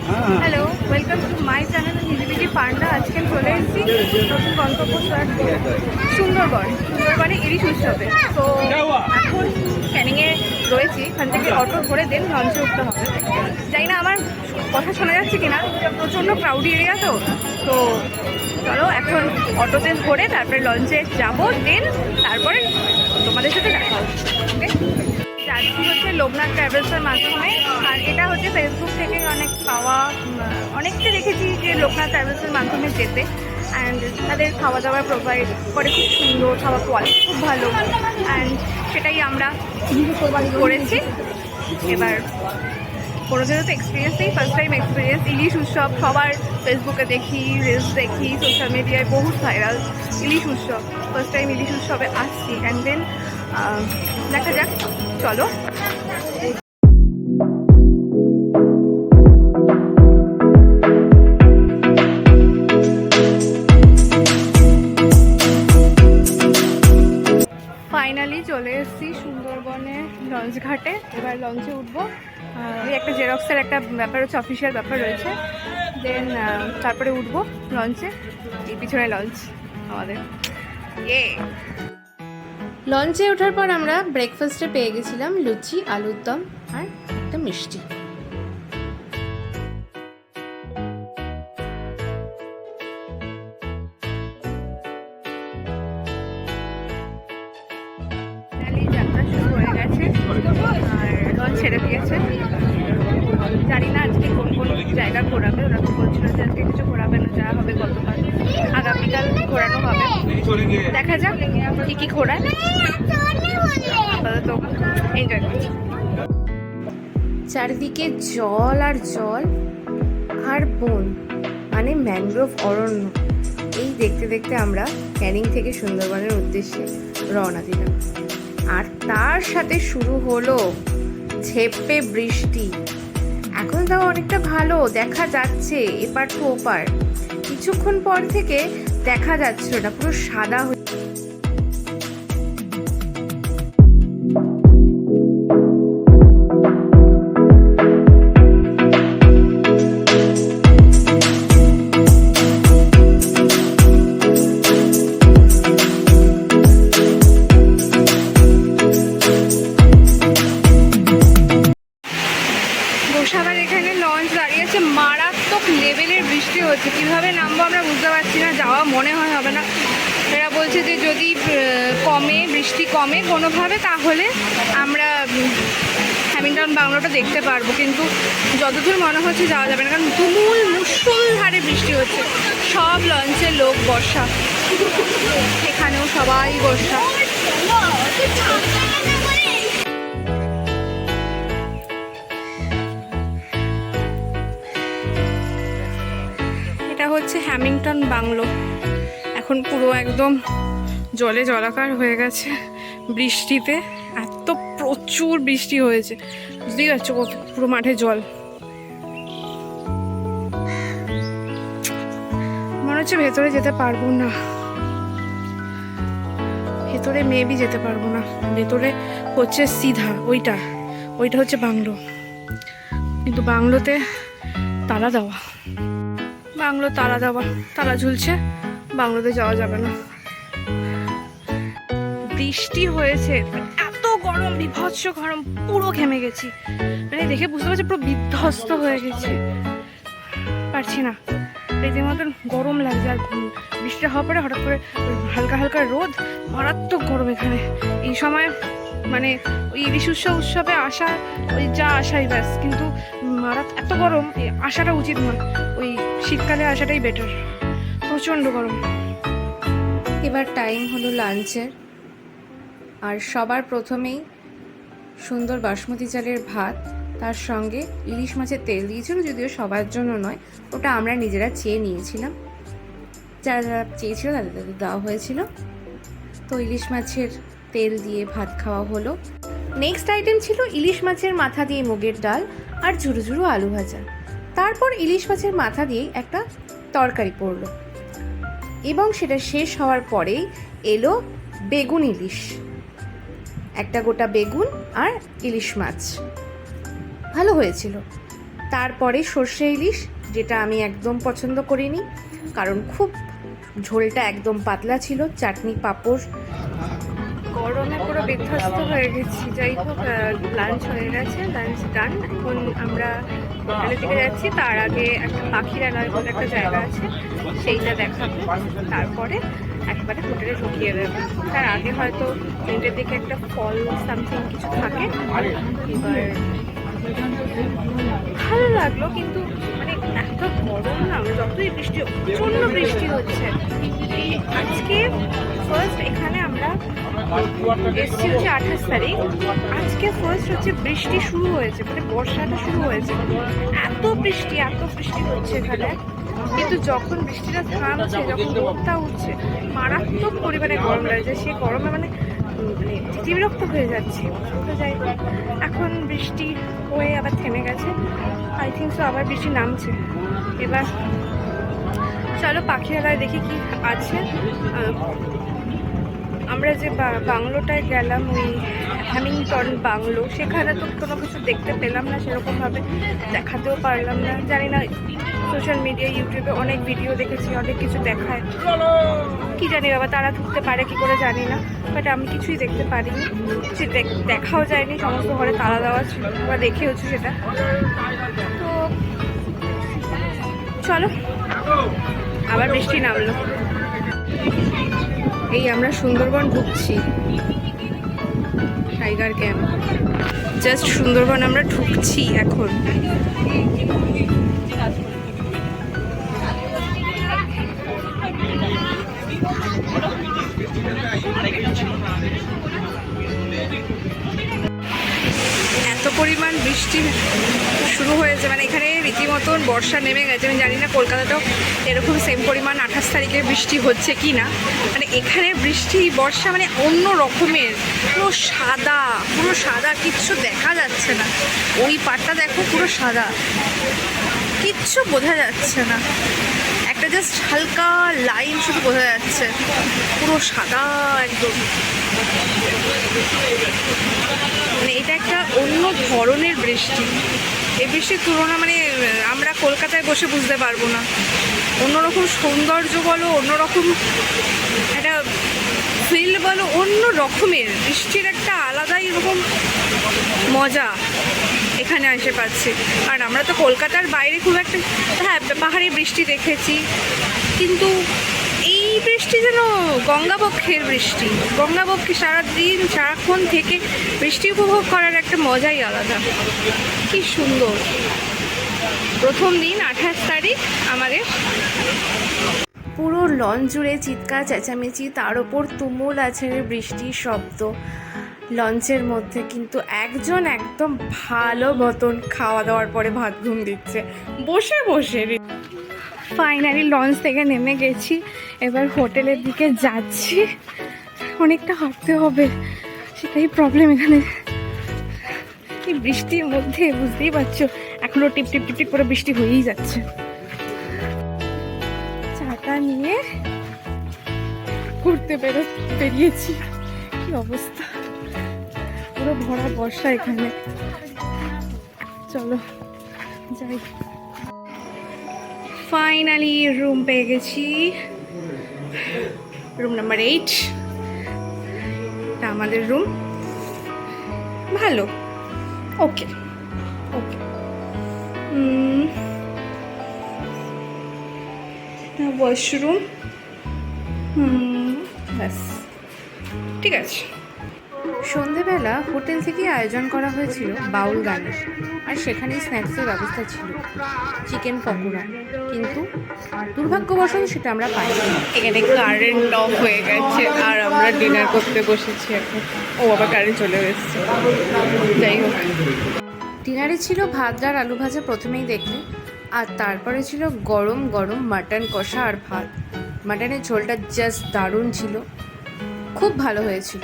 Hello, welcome to my channel হিজিবিজি panda. আজকে চলে এসেছি নতুন গন্তব্য স্টার্ট সুন্দরবনে ইলিশ উৎসবে। তো এখন ক্যানিংয়ে রয়েছি, এখান থেকে অটো ধরে দেন লঞ্চে উঠতে হবে। জানি না আমার কথা শোনা যাচ্ছে কিনা, প্রচণ্ড ক্রাউডি এরিয়া তো চলো এখন অটোতে ধরে তারপরে লঞ্চে যাবো, দেন তারপরে তোমাদের সাথে দেখা হবে। ওকে, যাচ্ছি হচ্ছে লোকনাথ ট্রাভেলসের মাধ্যমে। আর এটা হচ্ছে ফেসবুক থেকে অনেক পাওয়া, অনেককে দেখেছি যে লোকনাথ ট্রাভেলসের মাধ্যমে যেতে। অ্যান্ড তাদের খাওয়া দাওয়া প্রোভাইড করে, খুব সুন্দর, খাওয়া কোয়ালিটি খুব ভালো। অ্যান্ড সেটাই আমরা করেছি। এবার কোনো দিনও তো এক্সপিরিয়েন্স নেই, ফার্স্ট টাইম এক্সপিরিয়েন্স। ইলিশ উৎসব সবার ফেসবুকে দেখি, রিলস দেখি, সোশ্যাল মিডিয়ায় বহুত ভাইরাল ইলিশ উৎসব। ফার্স্ট টাইম ইলিশ উৎসবে আসছি। অ্যান্ড দেন দেখা যাক, চলো। ফাইনালি চলে এসেছি সুন্দরবনে লঞ্চ ঘাটে। এবার লঞ্চে উঠবো। এই একটা জেরক্সের একটা ব্যাপার হচ্ছে, অফিসিয়াল ব্যাপার রয়েছে। দেন তারপরে উঠবো লঞ্চে। এই পিছনে লঞ্চ আমাদের। লঞ্চে ওঠার পর আমরা ব্রেকফাস্টে পেয়ে গেছিলাম লুচি, আলুর দম আর একটা মিষ্টি। যাত্রা শুরু হয়ে গেছে আর লঞ্চ ছেড়ে দিয়েছে। জানি না আজকে কোন কোন জায়গা ঘোরাবে। ওরা তো বলছিল যে আজকে কিছু ঘোরাবে না, যা হবে গতকাল, আগামীকাল ঘোরানো হবে। দেখা যাক কি কি ঘোরায়। আপাতত এনজয় করছি। চারিদিকে জল আর জল আর বন, মানে ম্যানগ্রোভ অরণ্য। এই দেখতে দেখতে আমরা ক্যানিং থেকে সুন্দরবনের উদ্দেশ্যে রওনা দিলাম। আর তার সাথে শুরু হলো ঝেঁপে বৃষ্টি। এখন তাও অনেকটা ভালো দেখা যাচ্ছে এপার টু ওপার। কিছুক্ষণ পর থেকে দেখা যাচ্ছে ওটা পুরো সাদা হয়ে। গোসাবার এখানে লঞ্চ দাঁড়িয়েছে, মারাত্মক লেভেলের বৃষ্টি হচ্ছে। কীভাবে নামবো আমরা বুঝতে পারছি না, যাওয়া মনে হয় হবে না। এরা বলছে যে যদি বৃষ্টি কমে কোনোভাবে, তাহলে আমরা হ্যামিল্টন বাংলোটা দেখতে পারবো। কিন্তু যতদূর মনে হচ্ছে যাওয়া যাবে না, কারণ তুমুল মুষলধারে বৃষ্টি হচ্ছে। সব লঞ্চে লোক বসা, এখানেও সবাই বসা। এটা হচ্ছে হ্যামিল্টন বাংলো। এখন পুরো একদম জলে জলাকার হয়ে গেছে বৃষ্টিতে। এত প্রচুর বৃষ্টি হয়েছে, বুঝতেই পারছো, পুরো মাঠে জল। মনে হচ্ছে ভেতরে যেতে পারবো না, ভেতরে মেবি যেতে পারবো না। ভেতরে হচ্ছে সিধা ওইটা হচ্ছে বাংলো, কিন্তু বাংলোতে তালা দেওয়া, তালা ঝুলছে। বাংলোতে যাওয়া যাবে না। বৃষ্টি হয়েছে, এত গরম, বিভৎস গরম, পুরো ঘেমে গেছি। মানে দেখে বুঝতে পারছি পুরো বিধ্বস্ত হয়ে গেছি, পারছি না। রীতিমতন গরম লাগছে। আর বৃষ্টি হওয়ার পরে হঠাৎ করে হালকা হালকা রোদ, মারাত্মক গরম এখানে এই সময়। মানে ওই ইলিশ উৎসবে আসা, ওই যা আসাই ব্যাস, কিন্তু এত গরম আসাটা উচিত নয়। ওই শীতকালে আসাটাই বেটার, প্রচণ্ড গরম। এবার টাইম হলো লাঞ্চের। আর সবার প্রথমেই সুন্দর বাসমতি চালের ভাত, তার সঙ্গে ইলিশ মাছের তেল দিয়েছিল, যদিও সবার জন্য নয়, ওটা আমরা নিজেরা চেয়ে নিয়েছিলাম। যারা যারা চেয়েছিল তাদের দেওয়া হয়েছিল। তো ইলিশ মাছের তেল দিয়ে ভাত খাওয়া হলো। নেক্সট আইটেম ছিল ইলিশ মাছের মাথা দিয়ে মুগের ডাল আর ঝুরু ঝুরু আলু ভাজা। তারপর ইলিশ মাছের মাথা দিয়েই একটা তরকারি পড়লো, এবং সেটা শেষ হওয়ার পরেই এলো বেগুন ইলিশ। একটা গোটা বেগুন আর ইলিশ মাছ, ভালো হয়েছিল। তারপরে সর্ষে ইলিশ, যেটা আমি একদম পছন্দ করিনি, কারণ খুব ঝোলটা একদম পাতলা ছিল। চাটনি, পাঁপড়। গরমে পুরো বিধ্বস্ত হয়ে গেছি। যাই হোক, লাঞ্চ হয়ে গেছে, লাঞ্চ ডান। এখন আমরা হোটেলের দিকে যাচ্ছি। তার আগে একটা পাখিরালয় বলে একটা জায়গা আছে, সেইটা দেখাবো। তারপরে একবারে হোটেলে ঢুকিয়ে দেবো। তার আগে হয়তো 3টের দিকে একটা ফল সামথিং কিছু থাকে। এবার ভালো লাগলো, কিন্তু মানে এত গরম না, যতই বৃষ্টি, প্রচণ্ড বৃষ্টি হচ্ছে। এই আজকে ফার্স্ট এখানে আমরা এসছি হচ্ছে 28 তারিখ। আজকে ফার্স্ট হচ্ছে বৃষ্টি শুরু হয়েছে, মানে বর্ষাটা শুরু হয়েছে। এত বৃষ্টি হচ্ছে এখানে, কিন্তু যখন বৃষ্টিটা থামছে, যখন রোদটা উঠছে, মারাত্মক পরিমাণে গরম লাগছে। সেই গরমে মানে বিরক্ত হয়ে যাচ্ছে। তো যাই হোক, এখন বৃষ্টি হয়ে আবার থেমে গেছে। আই থিঙ্ক সো আবার বৃষ্টি নামছে। এবার চলো পাখিরালয় দেখি কি আছে। আমরা যে বাংলোটায় গেলাম, ওই হ্যামিংটন বাংলো, সেখানে তো কোনো কিছু দেখতে পেলাম না, সেরকমভাবে দেখাতেও পারলাম না। জানি না, সোশ্যাল মিডিয়া, ইউটিউবে অনেক ভিডিও দেখেছি, অনেক কিছু দেখায়, কি জানি বাবা, তারা ঢুকতে পারে কি করে জানি না। বাট আমি কিছুই দেখতে পারিনি, কিছু দেখাও যায়নি। সমস্ত ঘরে তালা দেওয়া ছিল, আমরা দেখেওছি সেটা। তো চলো, আবার বৃষ্টি নামলো। এই আমরা সুন্দরবন ঢুকছি, টাইগার ক্যাম্প। জাস্ট সুন্দরবন আমরা ঢুকছি এখন। এত পরিমাণ বৃষ্টি শুরু হয়েছে, মানে এখানে রীতিমতন বর্ষা নেমে গেছে। আমি জানি না কলকাতাতেও এরকম সেম পরিমাণ 28 তারিখে বৃষ্টি হচ্ছে কি না। মানে এখানে বৃষ্টি, বর্ষা মানে অন্য রকমের, পুরো সাদা, কিচ্ছু দেখা যাচ্ছে না। ওই পাটটা দেখো, পুরো সাদা, কিচ্ছু বোঝা যাচ্ছে না। একটা জাস্ট হালকা লাইন শুধু বোঝা যাচ্ছে, পুরো সাদা একদম। মানে এটা একটা অন্য ধরনের বৃষ্টি। এই বৃষ্টির তুলনা মানে আমরা কলকাতায় বসে বুঝতে পারবো না। অন্যরকম সৌন্দর্য বলো, অন্যরকম একটা ফিল বলো, অন্য রকমের বৃষ্টির একটা আলাদাই রকম মজা এখানে এসে পাচ্ছি। আর আমরা তো কলকাতার বাইরে খুব একটা, হ্যাঁ, পাহাড়ে বৃষ্টি দেখেছি, কিন্তু এই বৃষ্টি যেন গঙ্গাবক্ষের বৃষ্টি। গঙ্গাবক্ষে সারাদিন সারাক্ষণ থেকে বৃষ্টি উপভোগ করার একটা মজাই আলাদা। কি সুন্দর। প্রথম দিন 28 তারিখ আমাদের। পুরো লঞ্চ জুড়ে চিৎকার চেঁচামেচি, তার ওপর তুমুল আছড়ে বৃষ্টির শব্দ লঞ্চের মধ্যে। কিন্তু একজন একদম ভালো মতন খাওয়া দাওয়ার পরে ভাত ঘুম দিচ্ছে বসে বসে। ফাইনালি লঞ্চ থেকে নেমে গেছি, এবার হোটেলের দিকে যাচ্ছি। অনেকটা হাঁটতে হবে, সেটাই প্রবলেম এখানে। এই বৃষ্টির মধ্যে বুঝতেই পারছো, এখনো টিপ টিপ টিপ টিপ করে বৃষ্টি হয়েই যাচ্ছে। চাটা নিয়ে ঘুরতে বেরিয়েছি। কি অবস্থা, পুরো ভরা বর্ষা এখানে। চলো যাই। ফাইনালি রুম পেয়ে গেছি, রুম নাম্বার 8। এটা আমাদের রুম। ভালো, ওকে ওকে। ওয়াশরুম, ব্যাস, ঠিক আছে। সন্ধেবেলা হোটেল থেকে আয়োজন করা হয়েছিল বাউল গানের, আর সেখানেই স্ন্যাক্সের ব্যবস্থা ছিল, চিকেন পকোড়া। কিন্তু দুর্ভাগ্যবশত সেটা আমরা পাইনি। এখানে কারেন্ট অফ হয়ে গেছে, আর আমরা ডিনার করতে বসেছি এখন। ও আবার কারেন্ট চলে এসেছে। যাই হোক, ডিনারে ছিল ভাত, ডাল, আলু ভাজা প্রথমেই দেখলে, আর তারপরে ছিল গরম গরম মাটন কষা আর ভাত। মাটনের ঝোলটা জাস্ট দারুণ ছিল, খুব ভালো হয়েছিল।